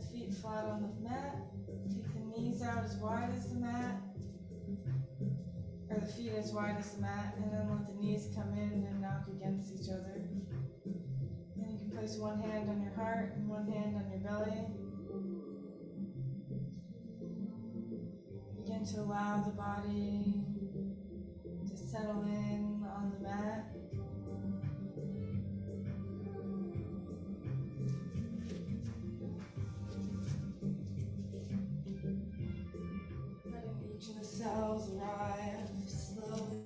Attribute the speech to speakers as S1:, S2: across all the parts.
S1: the feet flat on the mat. Take the knees out as wide as the mat, or the feet as wide as the mat, and then let the knees come in and knock against each other. And you can place one hand on your heart and one hand on your belly. Begin to allow the body to settle in on the mat. Letting each of the cells arrive slowly.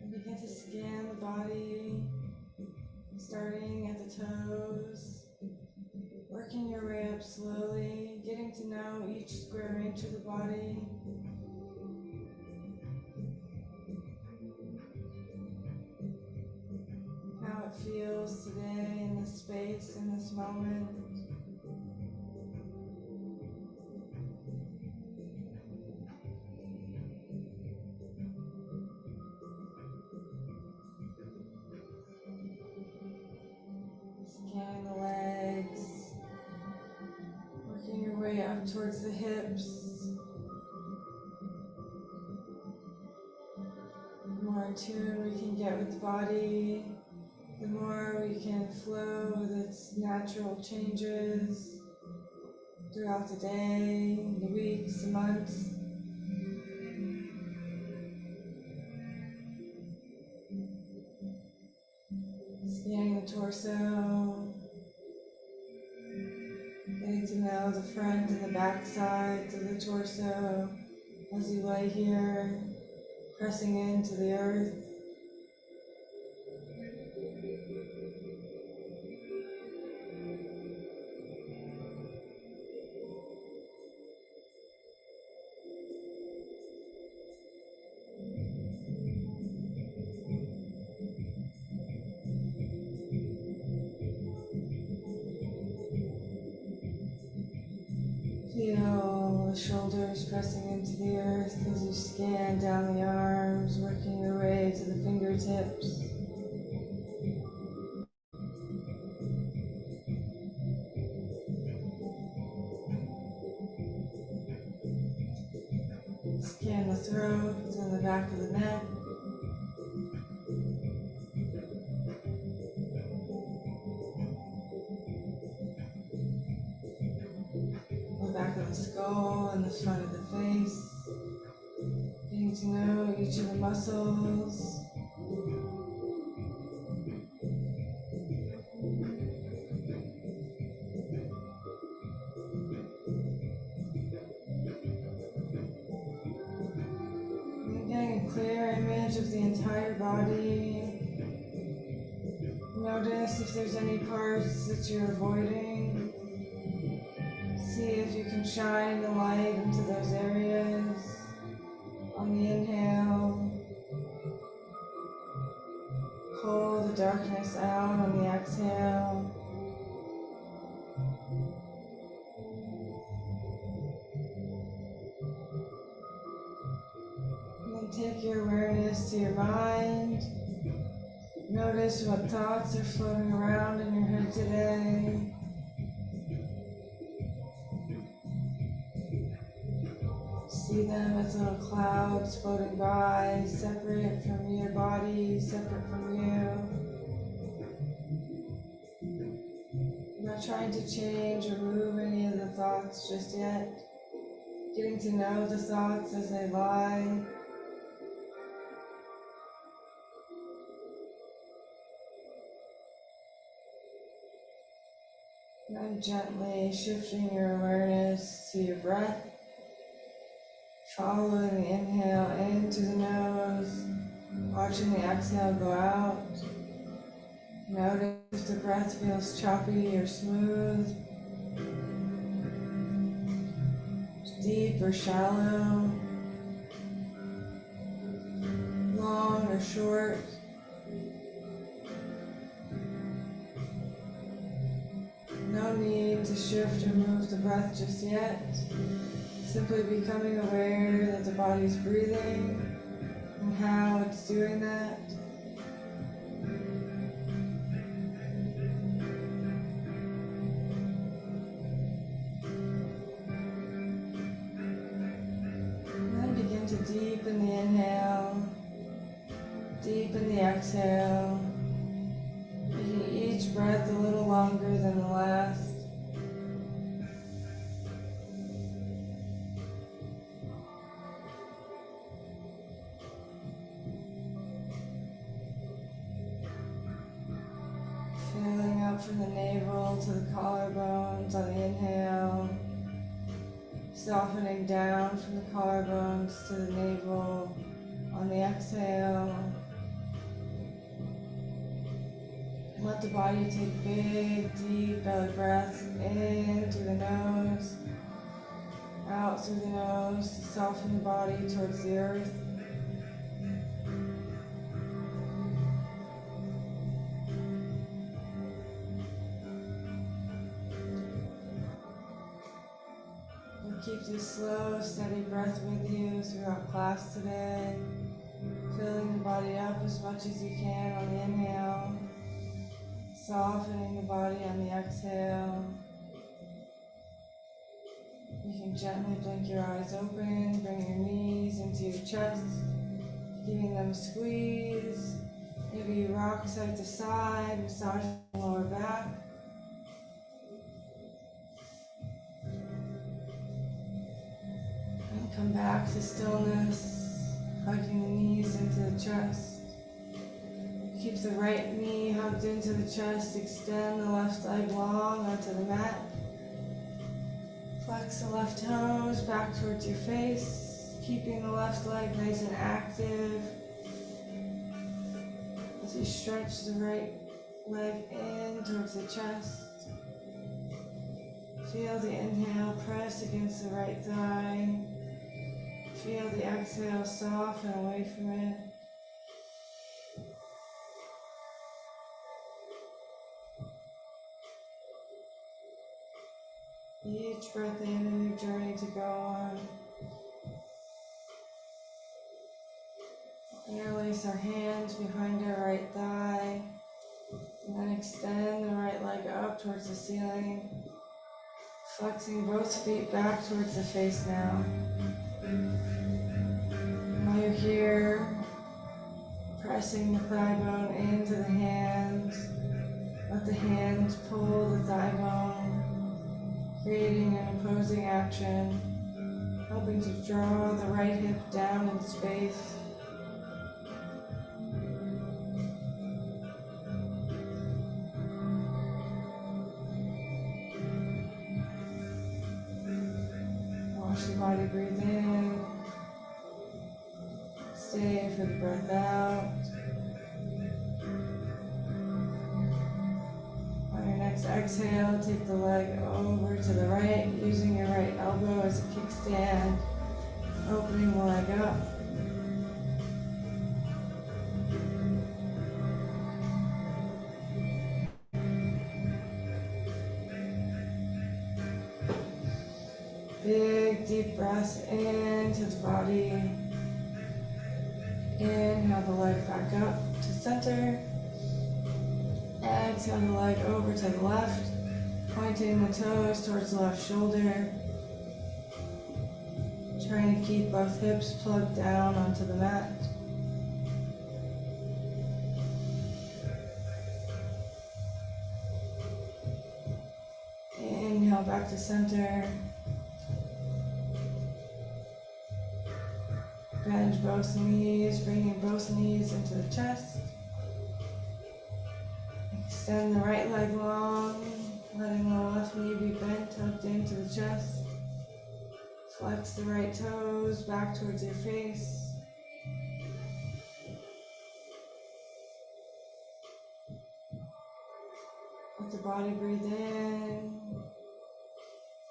S1: And begin to scan the body, starting at the toes, working your way up slowly, getting to know each square inch of the body. How it feels today in this space, in this moment. Scanning the legs, working your way up towards the hips. The more in tune we can get with the body, the more we can flow with its natural changes throughout the day, the weeks, the months. Scanning the torso, getting to know the front and the back sides of the torso as you lay here, pressing into the earth. Feel the shoulders pressing into the earth as you scan down the arms, working your way to the fingertips. Scan the throat and the back of the neck. The back of the skull and the front of the face. Getting to know each of the muscles. And getting a clear image of the entire body. Notice if there's any parts that you're avoiding. See if you can shine the light into those areas on the inhale. Pull the darkness out on the exhale. And then take your awareness to your mind. Notice what thoughts are floating around in your head today. See them as little clouds floating by, separate from your body, separate from you. Not trying to change or move any of the thoughts just yet. Getting to know the thoughts as they lie. And gently shifting your awareness to your breath. Following the inhale into the nose, watching the exhale go out. Notice if the breath feels choppy or smooth, deep or shallow, long or short. No need to shift or move the breath just yet. Simply becoming aware that the body's breathing and how it's doing that. And then begin to deepen the inhale, deepen the exhale, making each breath a little longer than the last. Filling up from the navel to the collarbones on the inhale, softening down from the collarbones to the navel on the exhale. Let the body take big, deep belly breaths in through the nose, out through the nose to soften the body towards the earth. Keep this slow, steady breath with you throughout class today. Filling the body up as much as you can on the inhale. Softening the body on the exhale. You can gently blink your eyes open, bring your knees into your chest, giving them a squeeze. Maybe you rock side to side, massage the lower back. Come back to stillness, hugging the knees into the chest. Keep the right knee hugged into the chest, extend the left leg long onto the mat. Flex the left toes back towards your face, keeping the left leg nice and active. As you stretch the right leg in towards the chest. Feel the inhale press against the right thigh. Feel the exhale soften away from it. Each breath in, a new journey to go on. Interlace our hands behind our right thigh. And then extend the right leg up towards the ceiling. Flexing both feet back towards the face now. While you're here, pressing the thigh bone into the hands. Let the hands pull the thigh bone, creating an opposing action, helping to draw the right hip down in space. Watch the body breathe in. Stay for the breath out. On your next exhale, take the leg over to the right, using your right elbow as a kickstand, opening the leg up. Big, deep breaths into the body. Inhale the leg back up to center. Exhale the leg over to the left, pointing the toes towards the left shoulder. Trying to keep both hips plugged down onto the mat. Inhale back to center. Bend both knees, bringing both knees into the chest. Extend the right leg long, letting the left knee be bent, tucked into the chest. Flex the right toes back towards your face. Let the body breathe in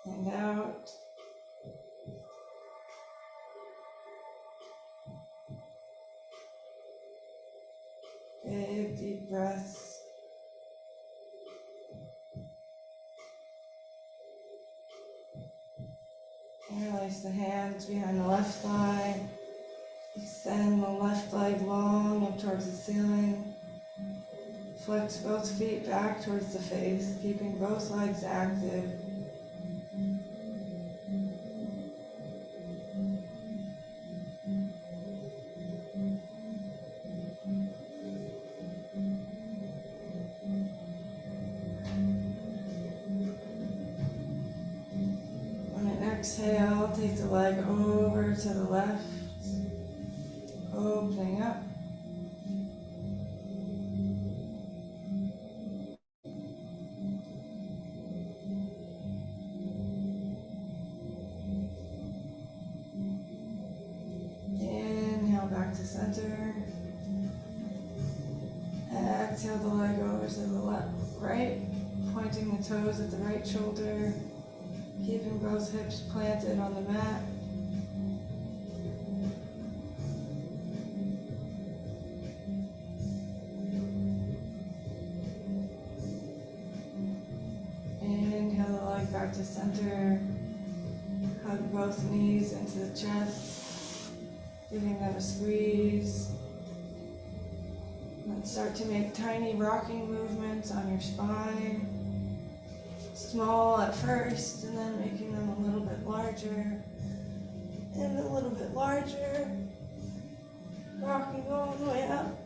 S1: and out. Big, deep breaths. Interlace the hands behind the left thigh. Extend the left leg long up towards the ceiling. Flex both feet back towards the face, keeping both legs active. On an exhale, take the leg over to the left, opening up. Inhale back to center. Exhale the leg over to the left, right, pointing the toes at the right shoulder, keeping both hips planted on the mat. Inhale the leg back to center. Hug both knees into the chest, giving them a squeeze. And start to make tiny rocking movements on your spine. Small at first, and then making them a little bit larger. And a little bit larger. Rocking all the way up.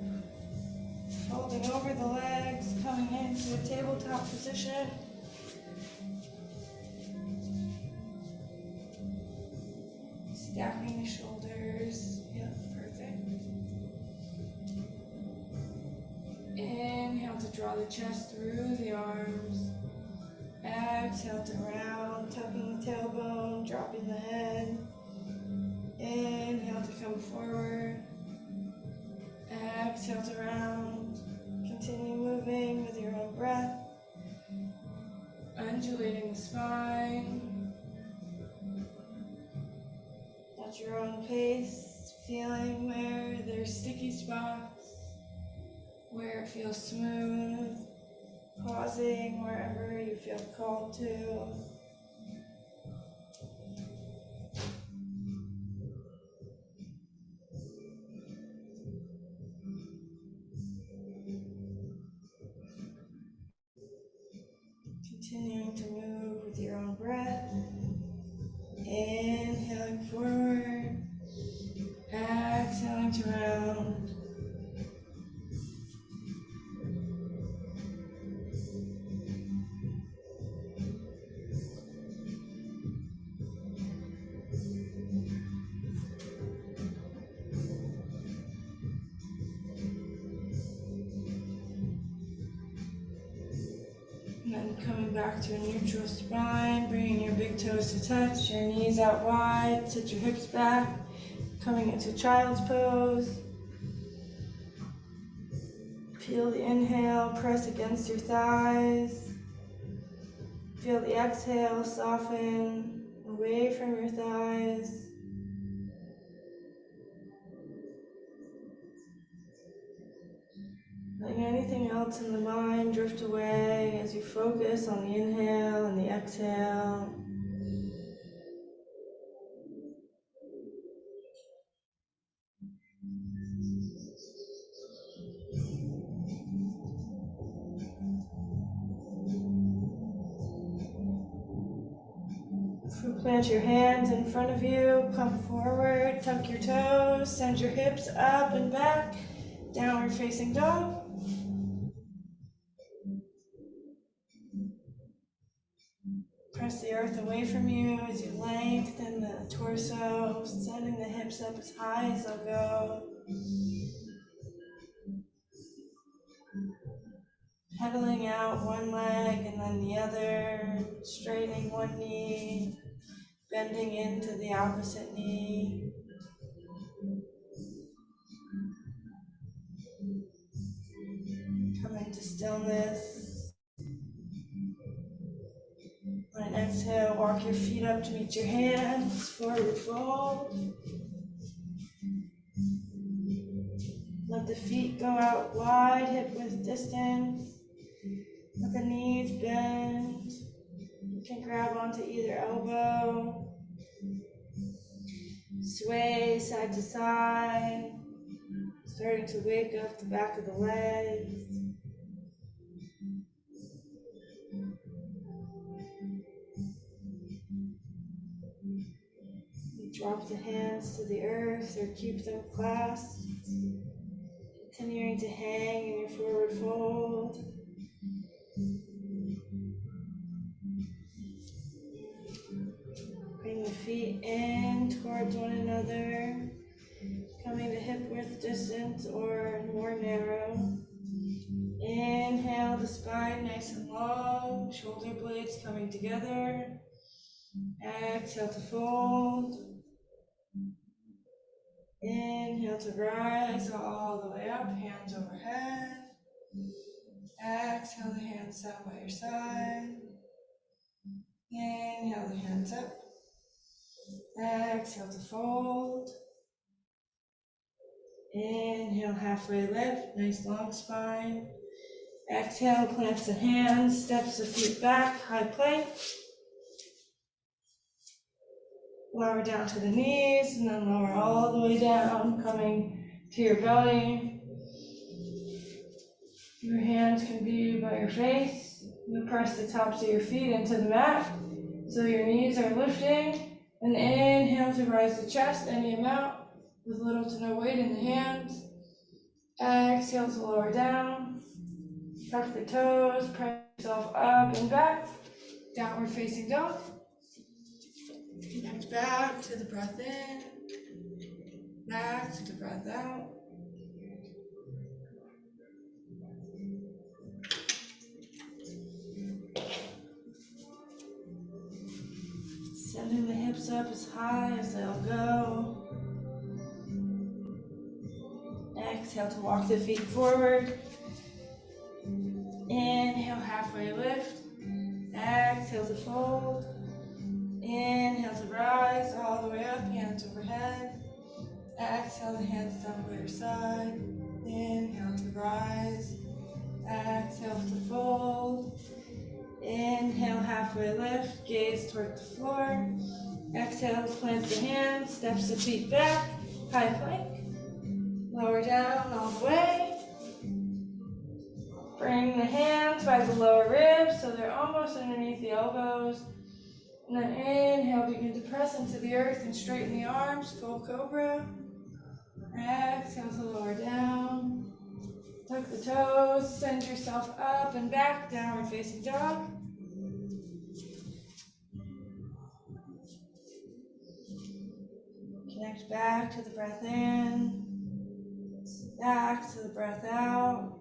S1: Folding over the legs, coming into a tabletop position. Stacking the shoulders. Yep, perfect. Inhale to draw the chest through the arms. Exhale to round, tucking the tailbone, dropping the head. Inhale to come forward. Exhale to round. Continue moving with your own breath. Undulating the spine. At your own pace, feeling where there's sticky spots, where it feels smooth, pausing wherever you feel called to. Continuing to move with your own breath. Inhaling forward, exhaling to round. And then coming back to a neutral spine, bringing your big toes to touch, your knees out wide, sit your hips back, coming into child's pose. Feel the inhale, press against your thighs. Feel the exhale, soften away from your thighs. Letting anything else in the mind drift away as you focus on the inhale and the exhale. Plant your hands in front of you, come forward, tuck your toes, send your hips up and back, downward facing dog. Press the earth away from you as you lengthen the torso, sending the hips up as high as they'll go. Pedaling out one leg and then the other, straightening one knee, bending into the opposite knee. Coming to stillness. On an exhale, walk your feet up to meet your hands, forward fold. Let the feet go out wide, hip width distance. Let the knees bend. You can grab onto either elbow. Sway side to side, starting to wake up the back of the legs. Drop the hands to the earth or keep them clasped, continuing to hang in your forward fold. Bring the feet in towards one another, coming to hip width distance or more narrow. Inhale, the spine nice and long, shoulder blades coming together. Exhale to fold. Inhale to rise all the way up, hands overhead. Exhale the hands down by your side. Inhale the hands up. Exhale to fold. Inhale, halfway lift, nice long spine. Exhale, plants the hands, steps the feet back, high plank. Lower down to the knees, and then lower all the way down, coming to your belly. Your hands can be by your face. You press the tops of your feet into the mat, so your knees are lifting. And inhale to rise the chest, any amount, with little to no weight in the hands. Exhale to lower down. Tuck the toes, press yourself up and back. Downward facing dog. Connect back to the breath in, back to the breath out. Sending the hips up as high as they'll go. Exhale to walk the feet forward. Inhale, halfway lift. Exhale to fold. Inhale to rise all the way up, hands overhead. Exhale, the hands down by your side. Inhale to rise. Exhale to fold. Inhale, halfway lift, gaze toward the floor. Exhale, plants the hands, steps the feet back, high plank. Lower down all the way. Bring the hands by the lower ribs so they're almost underneath the elbows. And then inhale, begin to press into the earth and straighten the arms, full cobra. Exhale to lower down. Tuck the toes, send yourself up and back, downward facing dog. Connect back to the breath in, back to the breath out.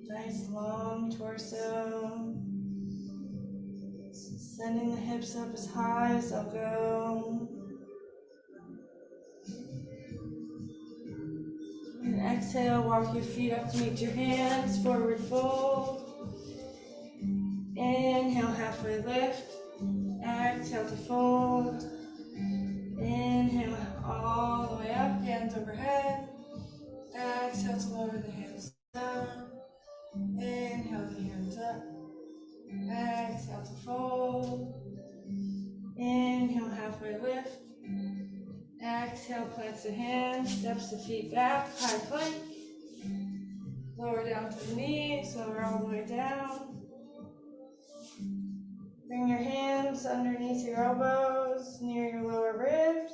S1: Nice long torso. Sending the hips up as high as they'll go. And exhale, walk your feet up to meet your hands, forward fold. Inhale, halfway lift. Exhale to fold. Inhale all the way up, hands overhead. Exhale to lower the hands down. Inhale the hands up. Exhale to fold. Inhale, halfway lift. Exhale, plants the hands, steps the feet back, high plank. Lower down to the knees, lower all the way down. Bring your hands underneath your elbows, near your lower ribs.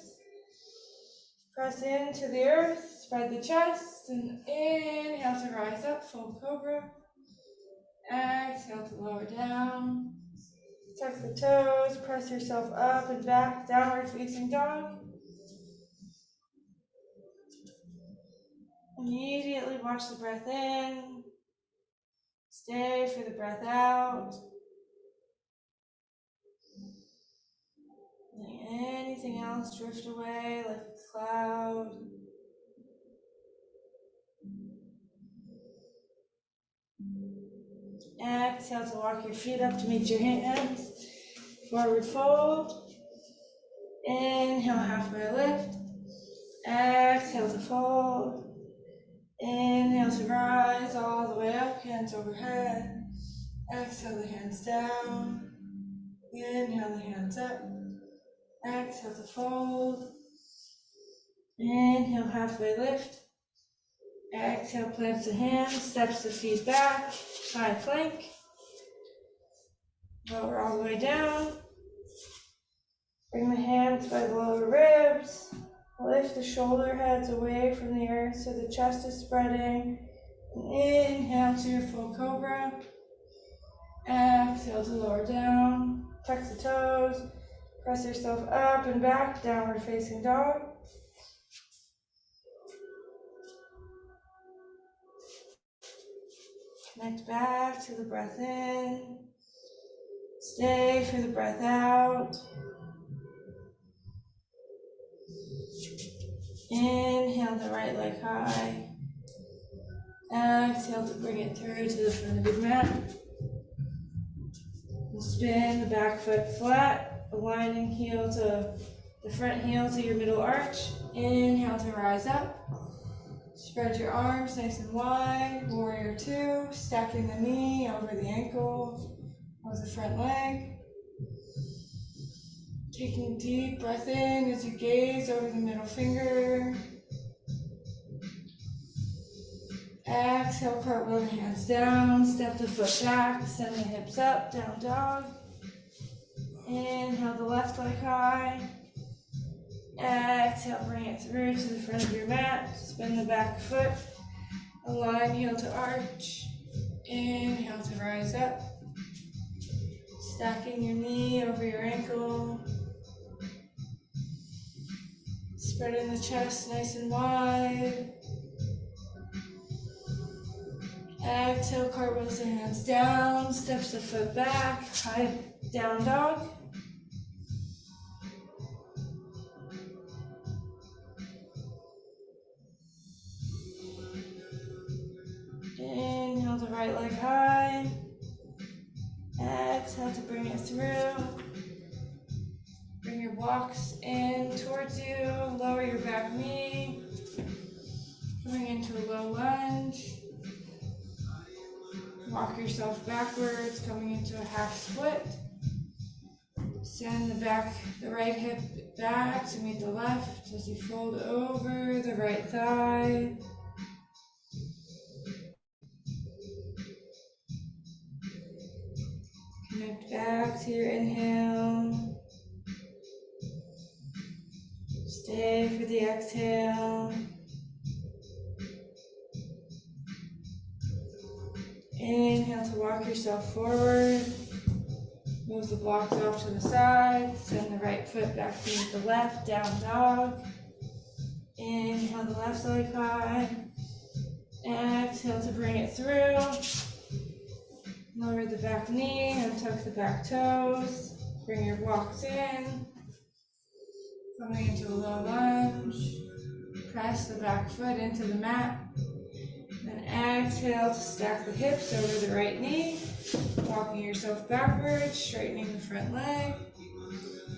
S1: Press into the earth, spread the chest, and inhale to rise up, full cobra. Exhale to lower down. Tuck the toes, press yourself up and back, downward facing dog. Immediately watch the breath in. Stay for the breath out. Letting anything else drift away like a cloud. Exhale to walk your feet up to meet your hands. Forward fold. Inhale, halfway lift. Exhale to fold. Inhale to rise all the way up, hands overhead. Exhale the hands down. Inhale the hands up. Exhale to fold. Inhale, halfway lift. Exhale, plants the hands, steps the feet back, high plank. Lower all the way down. Bring the hands by the lower ribs. Lift the shoulder heads away from the earth so the chest is spreading. Inhale to your full cobra. Exhale to lower down. Tuck the toes. Press yourself up and back, downward facing dog. Connect back to the breath in. Stay for the breath out. Inhale the right leg high. Exhale to bring it through to the front of your mat. And spin the back foot flat, aligning heel to the front heel to your middle arch. Inhale to rise up. Spread your arms nice and wide. Warrior two, stacking the knee over the ankle of the front leg. Taking a deep breath in as you gaze over the middle finger. Exhale, cartwheel the hands down, step the foot back, send the hips up, down dog. Inhale the left leg high. Exhale, bring it through to the front of your mat. Spin the back foot. Align heel to arch. Inhale to rise up. Stacking your knee over your ankle. Spreading the chest nice and wide. Exhale, cartwheels the hands down. Steps the foot back. High down dog. Inhale the right leg high. Exhale to bring it through. Bring your blocks in towards you. Lower your back knee. Coming into a low lunge. Walk yourself backwards, coming into a half split. Send the right hip back to meet the left as you fold over the right thigh. Connect back to your inhale. Stay for the exhale. Inhale to walk yourself forward. Move the blocks off to the side. Send the right foot back to meet the left, down dog. Inhale the left leg high. Exhale to bring it through. Lower the back knee and tuck the back toes. Bring your blocks in. Coming into a low lunge. Press the back foot into the mat. Then exhale to stack the hips over the right knee. Walking yourself backwards, straightening the front leg.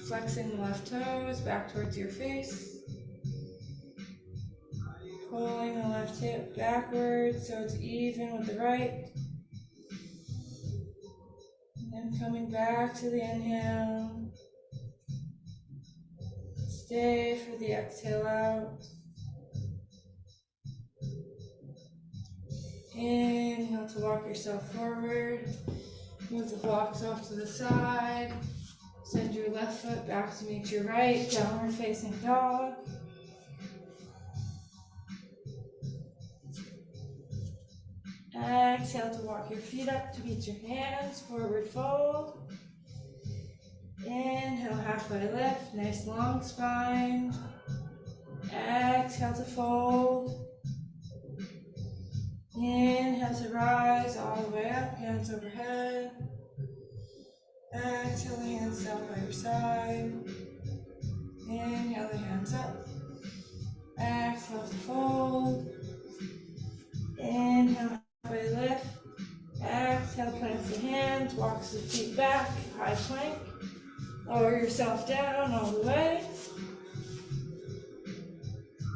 S1: Flexing the left toes back towards your face. Pulling the left hip backwards so it's even with the right. And then coming back to the inhale. Stay for the exhale out. Inhale to walk yourself forward. Move the blocks off to the side. Send your left foot back to meet your right. Downward facing dog. Exhale to walk your feet up to meet your hands. Forward fold. Inhale, halfway lift. Nice long spine. Exhale to fold. Inhale to rise all the way up, hands overhead. Exhale the hands down by your side. Inhale the hands up. Exhale to fold. Inhale, halfway lift. Exhale, plants the hands, walks the feet back, high plank. Lower yourself down all the way.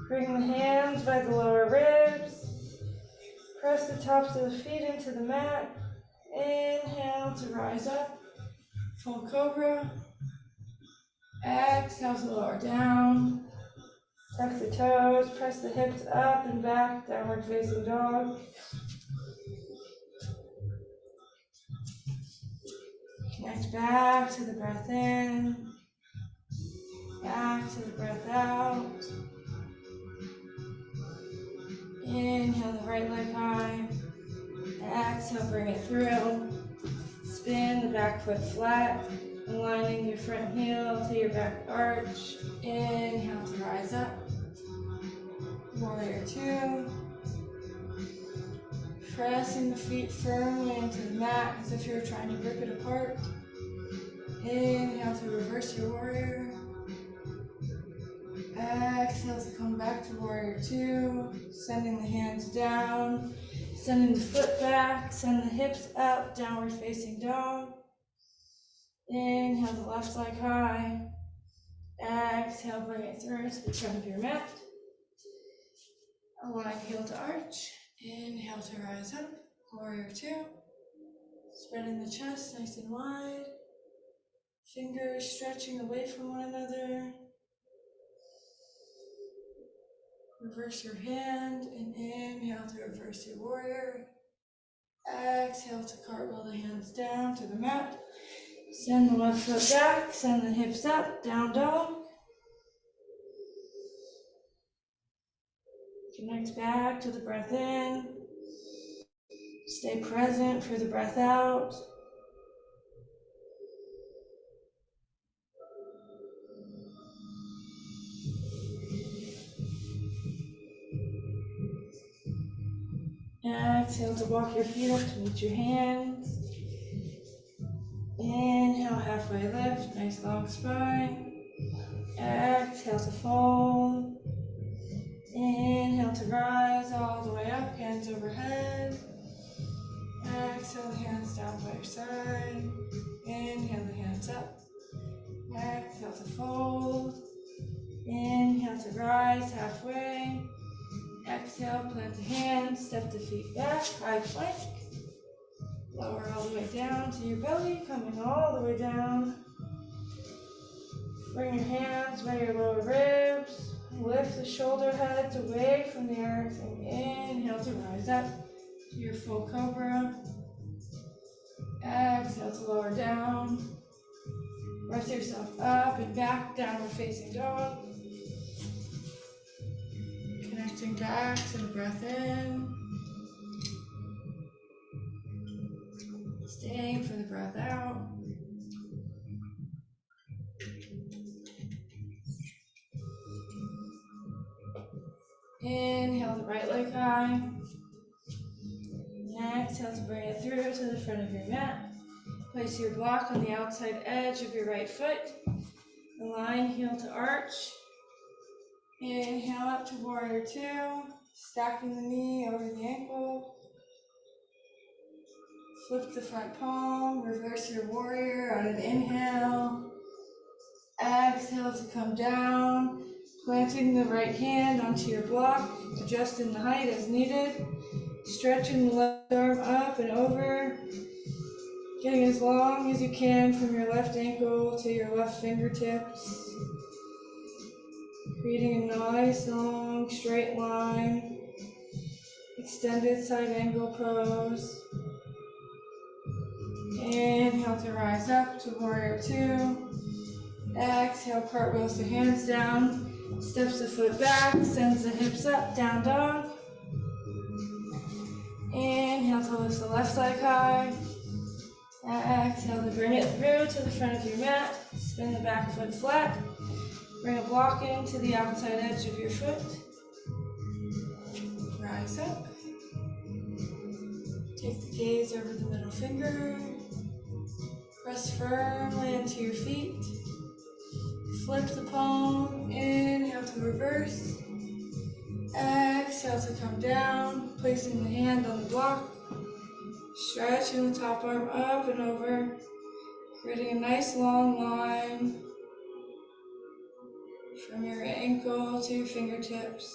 S1: Bring the hands by the lower ribs. Press the tops of the feet into the mat. Inhale to rise up. Full cobra. Exhale to lower down. Tuck the toes, press the hips up and back, downward facing dog. Connect back to the breath in, back to the breath out. Inhale the right leg high. Exhale, bring it through. Spin the back foot flat, aligning your front heel to your back arch. Inhale to rise up. Warrior two. Pressing the feet firmly into the mat as if you're trying to rip it apart. Inhale to reverse your warrior. Exhale to come back to warrior two. Sending the hands down. Sending the foot back. Send the hips up. Downward facing dog. Inhale the left leg high. Exhale, bring it through to the front of your mat. Align heel to arch. Inhale to rise up. Warrior two. Spreading the chest nice and wide. Fingers stretching away from one another. Reverse your hand and inhale to reverse your warrior. Exhale to cartwheel the hands down to the mat. Send the left foot back, send the hips up, down dog. Connect back to the breath in. Stay present for the breath out. Exhale to walk your feet up to meet your hands. Inhale, halfway lift, nice long spine. Exhale to fold. Inhale to rise all the way up, hands overhead. Exhale, the hands down by your side. Inhale, the hands up. Exhale to fold. Inhale to rise halfway. Exhale, plant the hands, step the feet back, high plank. Lower all the way down to your belly, coming all the way down. Bring your hands by your lower ribs. Lift the shoulder heads away from the earth and inhale to rise up to your full cobra. Exhale to lower down. Rest yourself up and back, downward facing dog. Connecting back to the breath in. Staying for the breath out. Inhale the right leg high. Exhale to bring it through to the front of your mat. Place your block on the outside edge of your right foot. Align heel to arch. Inhale up to warrior two. Stacking the knee over the ankle. Flip the front palm. Reverse your warrior on an inhale. Exhale to come down. Planting the right hand onto your block. Adjusting the height as needed. Stretching the left arm up and over. Getting as long as you can from your left ankle to your left fingertips. Creating a nice long straight line. Extended side angle pose. Inhale to rise up to warrior two. Exhale, cartwheels the hands down. Steps the foot back, sends the hips up, down dog. Inhale to lift the left leg high. Exhale to bring it through to the front of your mat. Spin the back foot flat. Bring a block into the outside edge of your foot. Rise up. Take the gaze over the middle finger. Press firmly into your feet. Flip the palm. Inhale to reverse. Exhale to come down. Placing the hand on the block. Stretching the top arm up and over. Creating a nice long line from your ankle to your fingertips.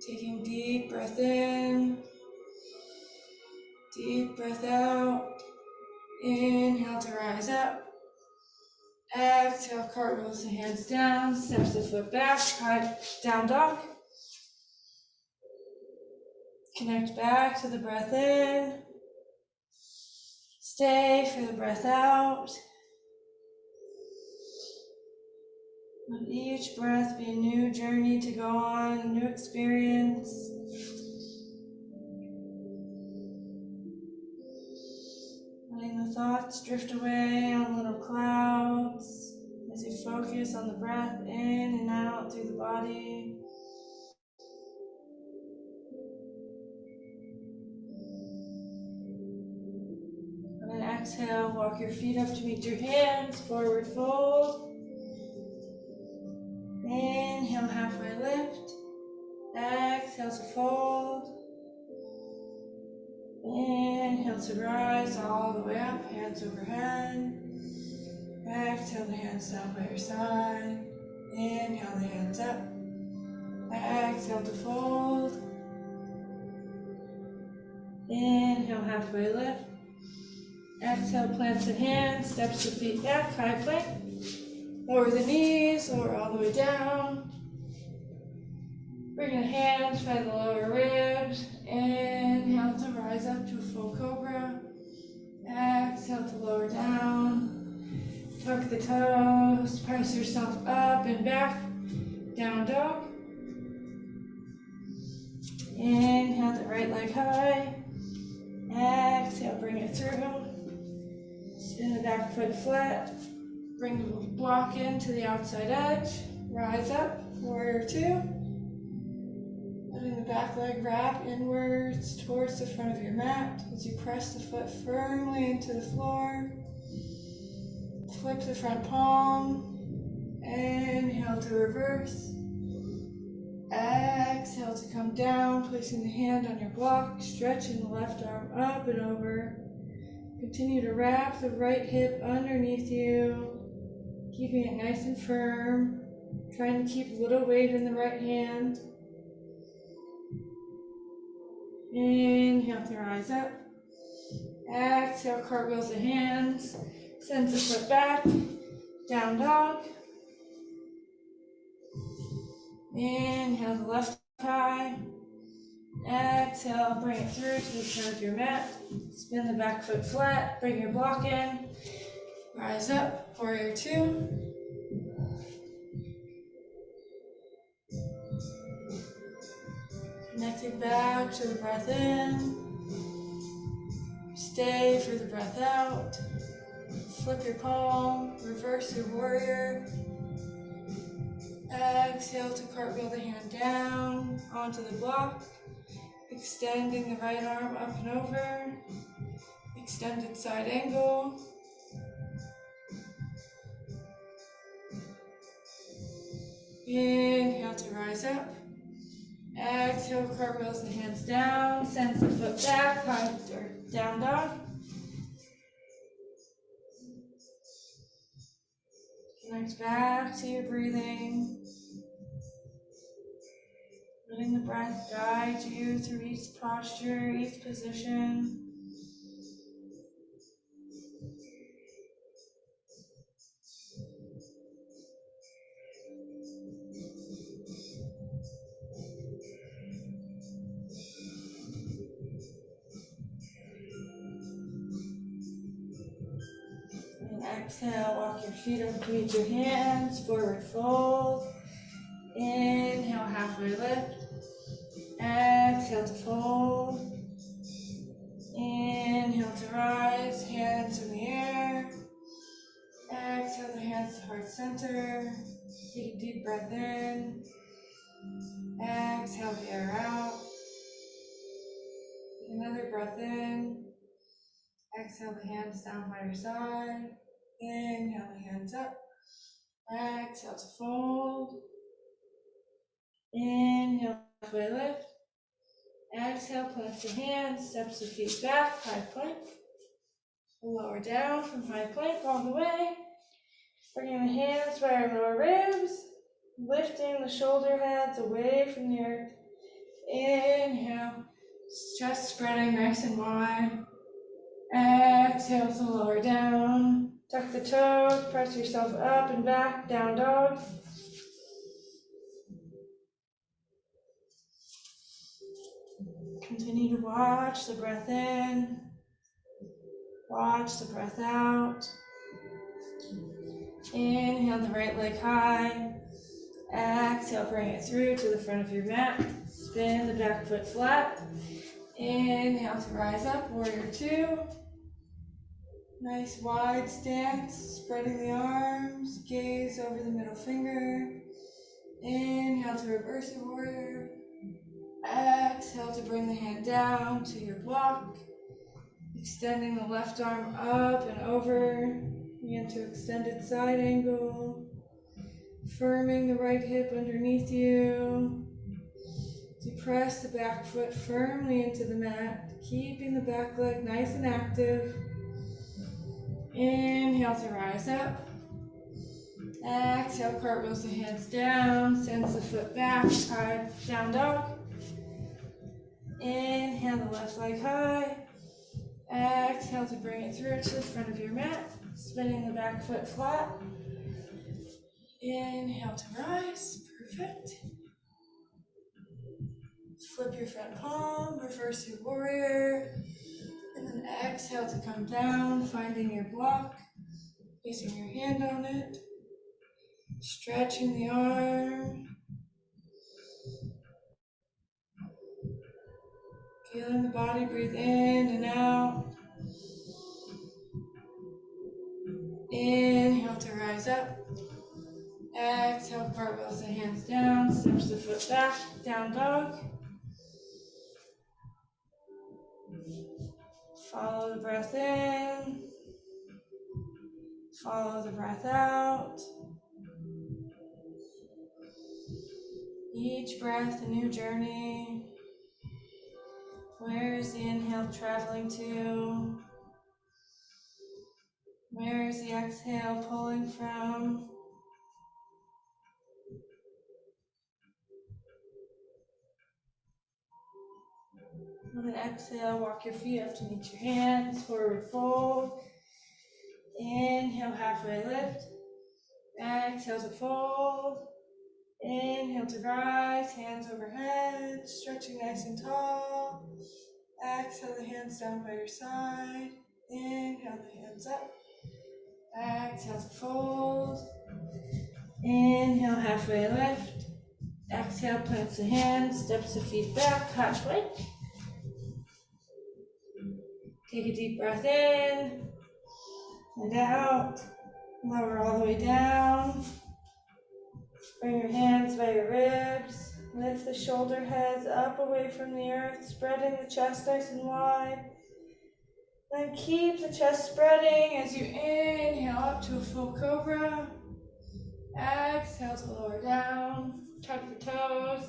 S1: Taking deep breath in. Deep breath out. Inhale to rise up. Exhale, cartwheels the hands down, steps the foot back, high down dog. Connect back to the breath in. Stay for the breath out. Let each breath be a new journey to go on, a new experience. Letting the thoughts drift away on little clouds as you focus on the breath in and out through the body. And then exhale, walk your feet up to meet your hands, forward fold. Inhale, halfway lift. Exhale to fold. Inhale to rise all the way up, hands overhead. Exhale the hands down by your side. Inhale the hands up. Exhale to fold. Inhale, halfway lift. Exhale, plants the hands, steps the feet back, high plank. Lower the knees, lower all the way down. Bring the hands by the lower ribs. Inhale to rise up to a full cobra. Exhale to lower down. Tuck the toes, press yourself up and back. Down dog. Inhale the right leg high. Exhale, bring it through. Spin the back foot flat. Bring the block into the outside edge. Rise up, warrior two. Letting the back leg wrap inwards towards the front of your mat as you press the foot firmly into the floor. Flip the front palm. Inhale to reverse. Exhale to come down, placing the hand on your block, stretching the left arm up and over. Continue to wrap the right hip underneath you, keeping it nice and firm, trying to keep a little weight in the right hand. Inhale to rise up. Exhale, cartwheels the hands, sends the foot back, down dog. Inhale the left high. Exhale, bring it through to the front of your mat. Spin the back foot flat, bring your block in. Rise up, warrior two. Connecting back to the breath in. Stay for the breath out. Flip your palm, reverse your warrior. Exhale to cartwheel the hand down onto the block. Extending the right arm up and over. Extended side angle. Inhale to rise up. Exhale, cartwheels the hands down, sends the foot back, high or down dog. Connect back to your breathing. Letting the breath guide you through each posture, each position. And exhale, walk your feet up to meet your hands, forward fold. Inhale, halfway lift. Exhale to fold. Inhale to rise, hands in the air. Exhale the hands to heart center. Take a deep breath in. Exhale the air out. Another breath in. Exhale the hands down by your side. Inhale the hands up. Exhale to fold. Inhale, halfway lift. Exhale, plant the hands, steps the feet back, high plank. Lower down from high plank all the way. Bringing the hands by our lower ribs. Lifting the shoulder heads away from the earth. Inhale Chest spreading nice and wide. Exhale to lower down. Tuck the toes, press yourself up and back, down dog. Continue to watch the breath in. Watch the breath out. Inhale the right leg high. Exhale, bring it through to the front of your mat. Spin the back foot flat. Inhale to rise up, warrior two. Nice wide stance, spreading the arms, gaze over the middle finger. Inhale to reverse your warrior. Exhale to bring the hand down to your block. Extending the left arm up and over into extended side angle. Firming the right hip underneath you. Press the back foot firmly into the mat, keeping the back leg nice and active. Inhale to rise up. Exhale, cartwheels the hands down, sends the foot back, high, down dog. Inhale the left leg high. Exhale to bring it through to the front of your mat, spinning the back foot flat. Inhale to rise, perfect. Flip your front palm, reverse your warrior, and then exhale to come down, finding your block, placing your hand on it, stretching the arm, feeling the body breathe in and out. Inhale to rise up. Exhale, cartwheels the hands down, steps the foot back, down dog. Follow the breath in. Follow the breath out. Each breath a new journey. Where is the inhale traveling to? Where is the exhale pulling from? On an exhale, walk your feet up to meet your hands, forward fold. Inhale, halfway lift. Exhale to fold. Inhale to rise, hands overhead, stretching nice and tall. Exhale the hands down by your side. Inhale the hands up. Exhale to fold. Inhale, halfway lift. Exhale, plants the hands, steps the feet back, halfway. Take a deep breath in and out. Lower all the way down. Bring your hands by your ribs. Lift the shoulder heads up away from the earth, spreading the chest nice and wide. Then keep the chest spreading as you inhale up to a full cobra. Exhale to lower down. Tuck the toes.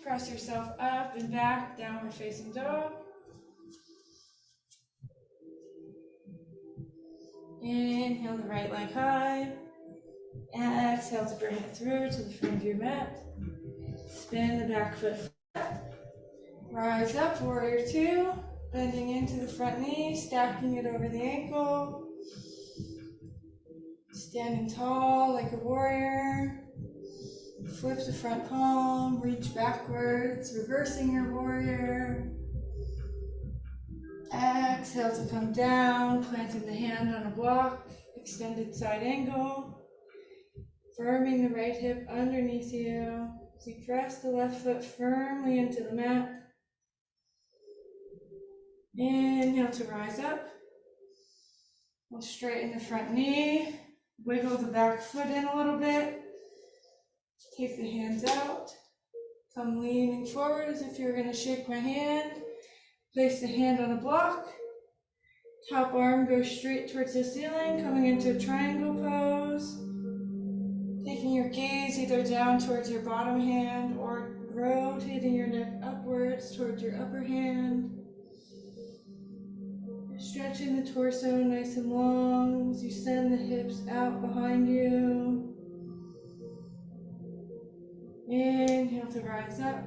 S1: Press yourself up and back, downward facing dog. Inhale the right leg high. Exhale to bring it through to the front of your mat. Spin the back foot flat. Rise up, warrior two. Bending into the front knee, stacking it over the ankle. Standing tall like a warrior. Flip the front palm, reach backwards, reversing your warrior. Exhale to come down, planting the hand on a block, extended side angle. Firming the right hip underneath you. As you press the left foot firmly into the mat. Inhale to rise up. We'll straighten the front knee. Wiggle the back foot in a little bit. Take the hands out. Come leaning forward as if you're going to shake my hand. Place the hand on a block. Top arm goes straight towards the ceiling, coming into a triangle pose. Taking your gaze either down towards your bottom hand or rotating your neck upwards towards your upper hand. Stretching the torso nice and long as you send the hips out behind you. Inhale to rise up.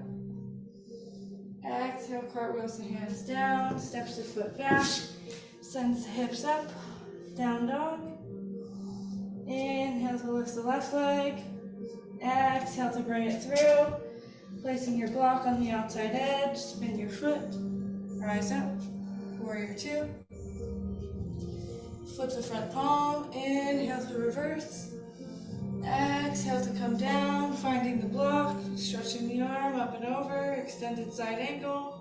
S1: Exhale, cartwheels the hands down, steps the foot back, sends the hips up, down dog. Inhale to lift the left leg. Exhale to bring it through. Placing your block on the outside edge, spin your foot, rise up, warrior two. Flip the front palm, inhale to reverse. Exhale to come down, finding the block, stretching the arm up and over, extended side angle.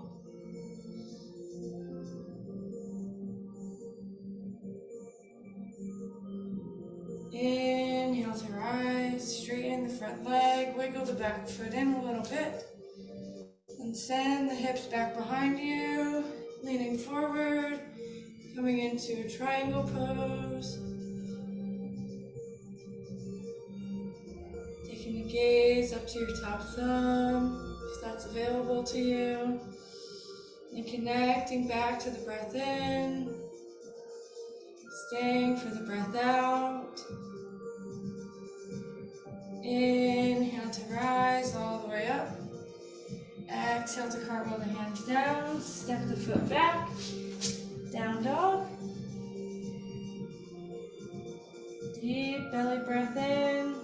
S1: Inhale to rise, straighten the front leg, wiggle the back foot in a little bit. And send the hips back behind you, leaning forward, coming into a triangle pose. Taking the gaze up to your top thumb, if that's available to you. And connecting back to the breath in, staying for the breath out. Inhale to rise all the way up. Exhale to cartwheel the hands down, step the foot back, down dog. Deep belly breath in,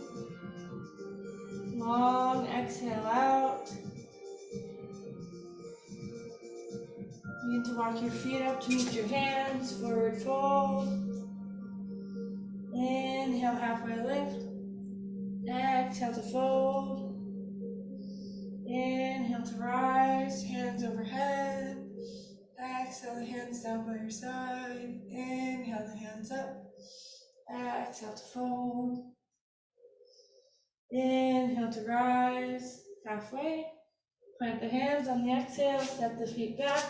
S1: long exhale out. Begin to walk your feet up to meet your hands, forward fold. Inhale, halfway lift. Exhale to fold. Inhale to rise, hands overhead. Exhale the hands down by your side. Inhale the hands up. Exhale to fold. Inhale to rise, halfway. Plant the hands on the exhale, step the feet back.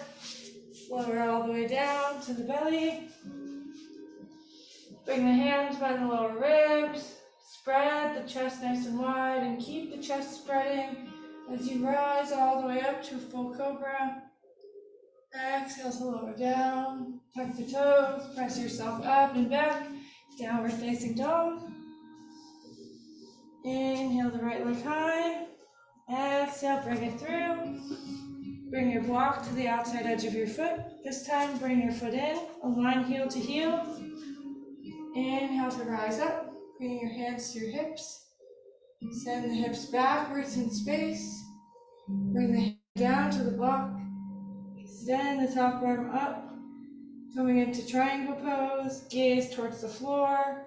S1: Lower all the way down to the belly. Bring the hands by the lower ribs. Spread the chest nice and wide and keep the chest spreading as you rise all the way up to full cobra. Exhale to lower down. Tuck the toes, press yourself up and back. Downward facing dog. Inhale the right leg high. Exhale, bring it through. Bring your block to the outside edge of your foot. This time, bring your foot in, align heel to heel. Inhale to rise up, bringing your hands to your hips. Send the hips backwards in space. Bring the hand down to the block. Extend the top arm up. Coming into triangle pose, gaze towards the floor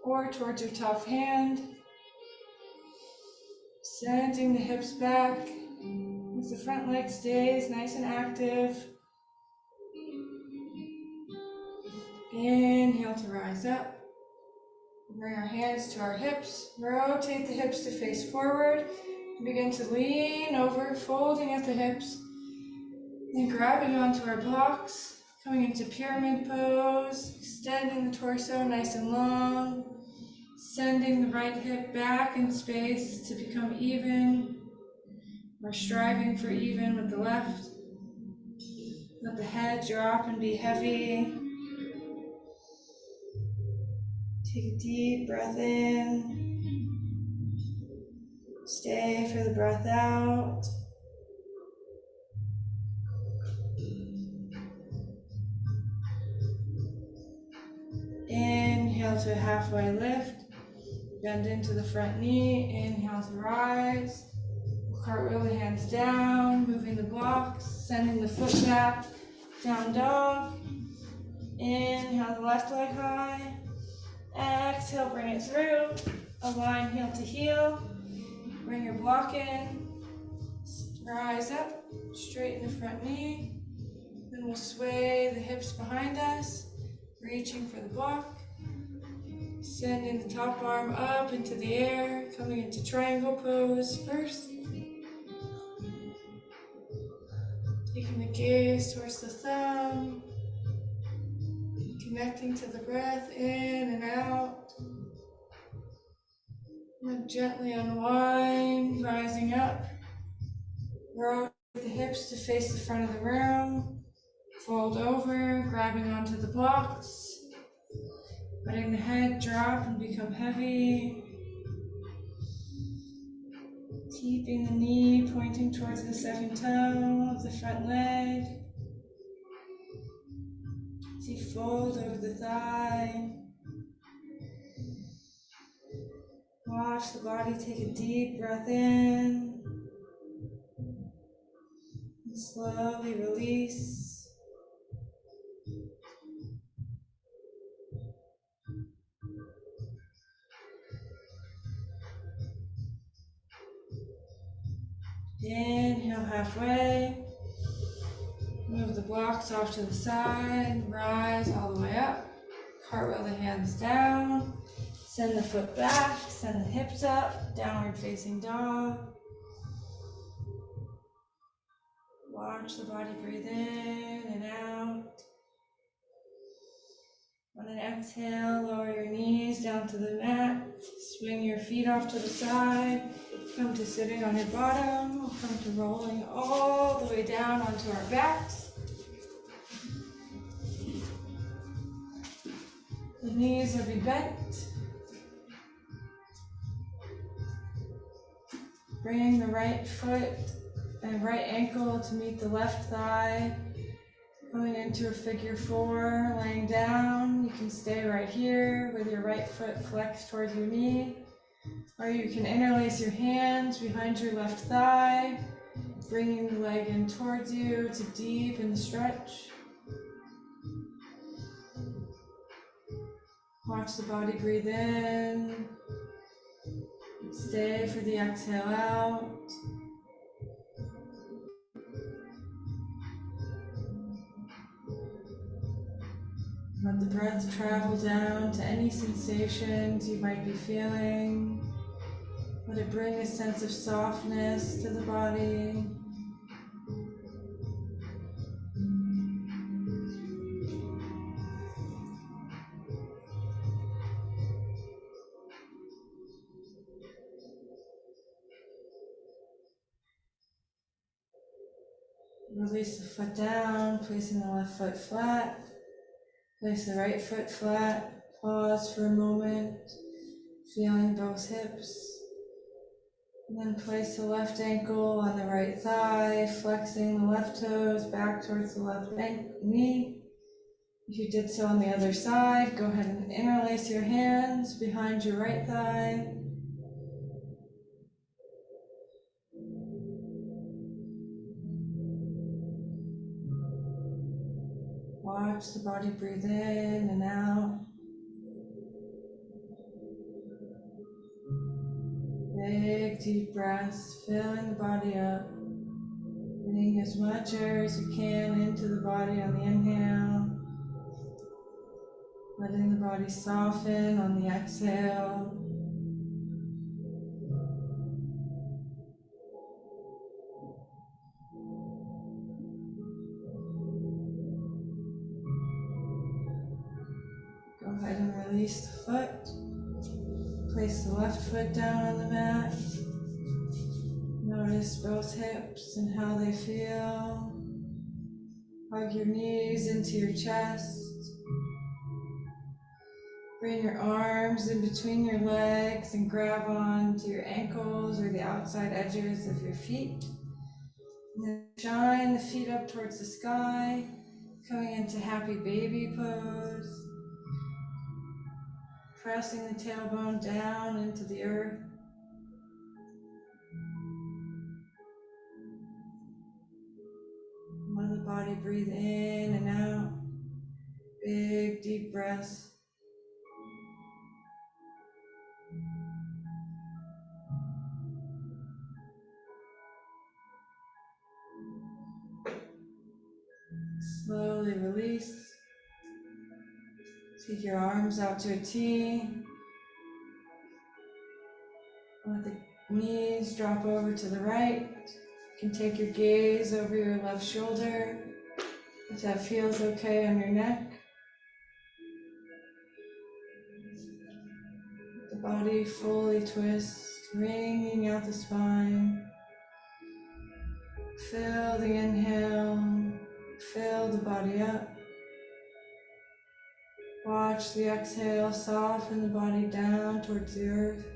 S1: or towards your top hand. Sending the hips back as the front leg stays nice and active. Inhale to rise up. Bring our hands to our hips. Rotate the hips to face forward. Begin to lean over, folding at the hips. Then grabbing onto our blocks. Coming into pyramid pose. Extending the torso nice and long. Sending the right hip back in space to become even. We're striving for even with the left. Let the head drop and be heavy. Take a deep breath in. Stay for the breath out. Inhale to a halfway lift. Bend into the front knee. Inhale to rise. Cartwheel the hands down, moving the blocks, sending the foot back, down dog. Inhale the left leg high. Exhale, bring it through. Align heel to heel. Bring your block in. Rise up, straighten the front knee. Then we'll sway the hips behind us, reaching for the block. Sending the top arm up into the air, coming into triangle pose first. Taking the gaze towards the thumb, connecting to the breath in and out. And gently unwind, rising up. Rotate the hips to face the front of the room. Fold over, grabbing onto the blocks. Letting the head drop and become heavy. Keeping the knee pointing towards the second toe of the front leg. As you fold over the thigh. Watch the body take a deep breath in. And slowly release. Inhale halfway. Move the blocks off to the side. Rise all the way up. Cartwheel the hands down. Send the foot back. Send the hips up. Downward facing dog. Watch the body breathe in and out. On an exhale, lower your knees down to the mat. Swing your feet off to the side. Come to sitting on your bottom. Come to rolling all the way down onto our backs. The knees will be bent. Bring the right foot and right ankle to meet the left thigh. Going into a figure four, laying down. You can stay right here with your right foot flexed towards your knee. Or you can interlace your hands behind your left thigh, bringing the leg in towards you to deepen the stretch. Watch the body breathe in. Stay for the exhale out. Let the breath travel down to any sensations you might be feeling. Let it bring a sense of softness to the body. Release the foot down, placing the left foot flat. Place the right foot flat. Pause for a moment, feeling both hips. And then place the left ankle on the right thigh, flexing the left toes back towards the left knee. If you did so on the other side, go ahead and interlace your hands behind your right thigh. Watch the body breathe in and out. Big deep breaths, filling the body up. Getting as much air as you can into the body on the inhale. Letting the body soften on the exhale. Go ahead and release the foot. Place the left foot down on the mat. Notice both hips and how they feel. Hug your knees into your chest. Bring your arms in between your legs and grab onto your ankles or the outside edges of your feet. And then shine the feet up towards the sky, coming into happy baby pose. Pressing the tailbone down into the earth. Let the body breathe in and out. Big deep breaths. Slowly release. Take your arms out to a T. Let the knees drop over to the right. You can take your gaze over your left shoulder if that feels okay on your neck. The body fully twist, wringing out the spine. Fill the inhale, fill the body up. Watch the exhale soften the body down towards the earth.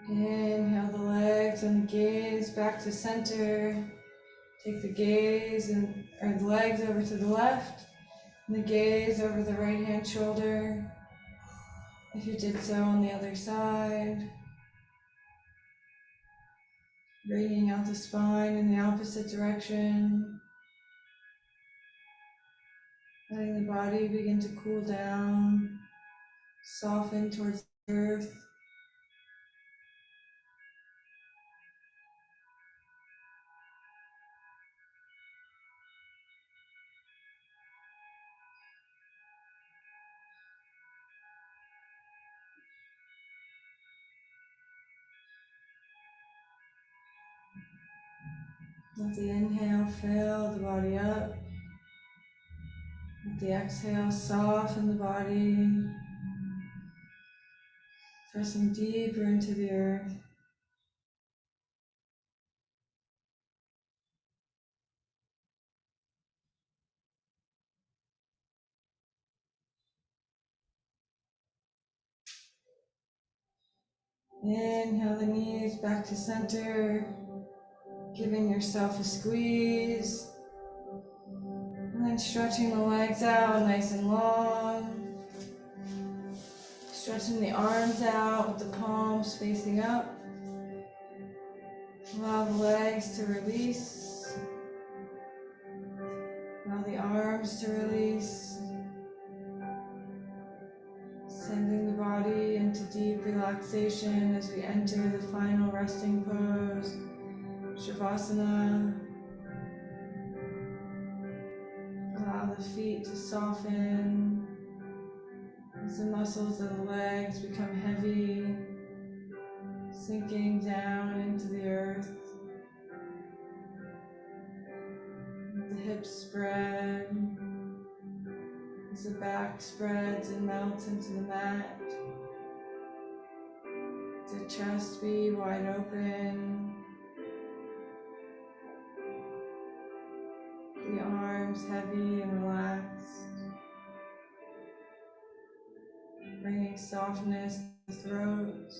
S1: Inhale the legs and the gaze back to center. Take the gaze or the legs over to the left, and the gaze over the right hand shoulder. If you did so on the other side. Bringing out the spine in the opposite direction. Letting the body begin to cool down, soften towards the earth. Let the inhale fill the body up. Let the exhale soften the body, pressing deeper into the earth. Inhale the knees back to center, giving yourself a squeeze. And then stretching the legs out nice and long. Stretching the arms out with the palms facing up. Allow the legs to release. Allow the arms to release. Sending the body into deep relaxation as we enter the final resting pose, Shavasana. Allow the feet to soften as the muscles of the legs become heavy, sinking down into the earth. The hips spread as the back spreads and melts into the mat. The chest be wide open. The arms heavy and relaxed. Bringing softness to the throat.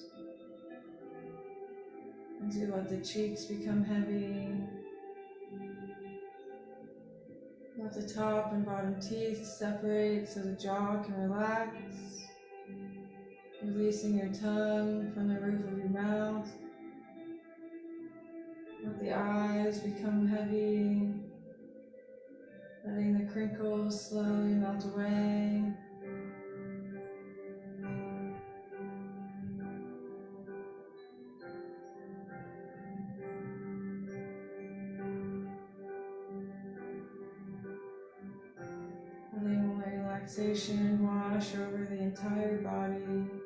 S1: As you let the cheeks become heavy. Let the top and bottom teeth separate so the jaw can relax. Releasing your tongue from the roof of your mouth. Let the eyes become heavy. Letting the crinkles slowly melt away. Letting relaxation wash over the entire body.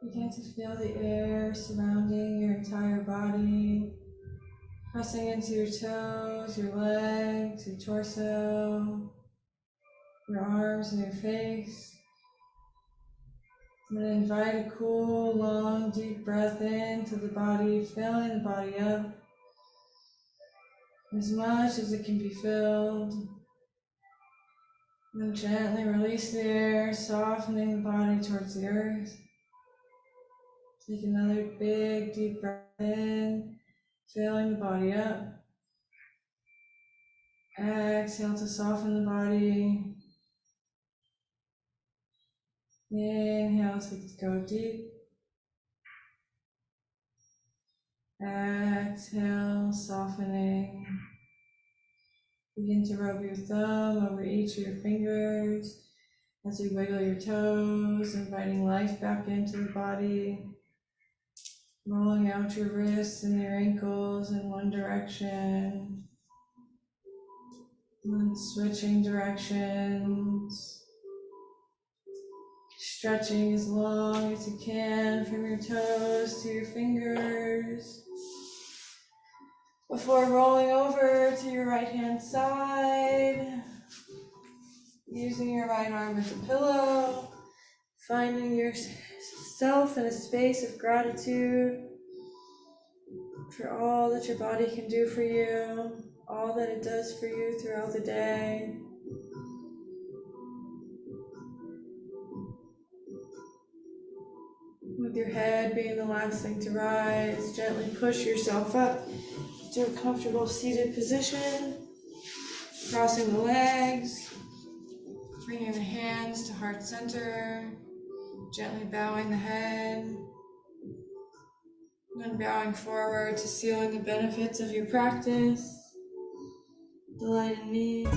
S1: Begin to feel the air surrounding your entire body, pressing into your toes, your legs, your torso, your arms and your face. I'm going to invite a cool, long, deep breath into the body, filling the body up as much as it can be filled. And then gently release the air, softening the body towards the earth. Take another big, deep breath in, filling the body up. Exhale to soften the body. Inhale to go deep. Exhale, softening. Begin to rub your thumb over each of your fingers as you wiggle your toes, inviting life back into the body. Rolling out your wrists and your ankles in one direction. And then switching directions. Stretching as long as you can from your toes to your fingers. Before rolling over to your right hand side. Using your right arm as a pillow. Finding yourself in a space of gratitude for all that your body can do for you, all that it does for you throughout the day. With your head being the last thing to rise, gently push yourself up to a comfortable seated position, crossing the legs, bringing the hands to heart center, gently bowing the head, and bowing forward to seal in the benefits of your practice. Delight in me.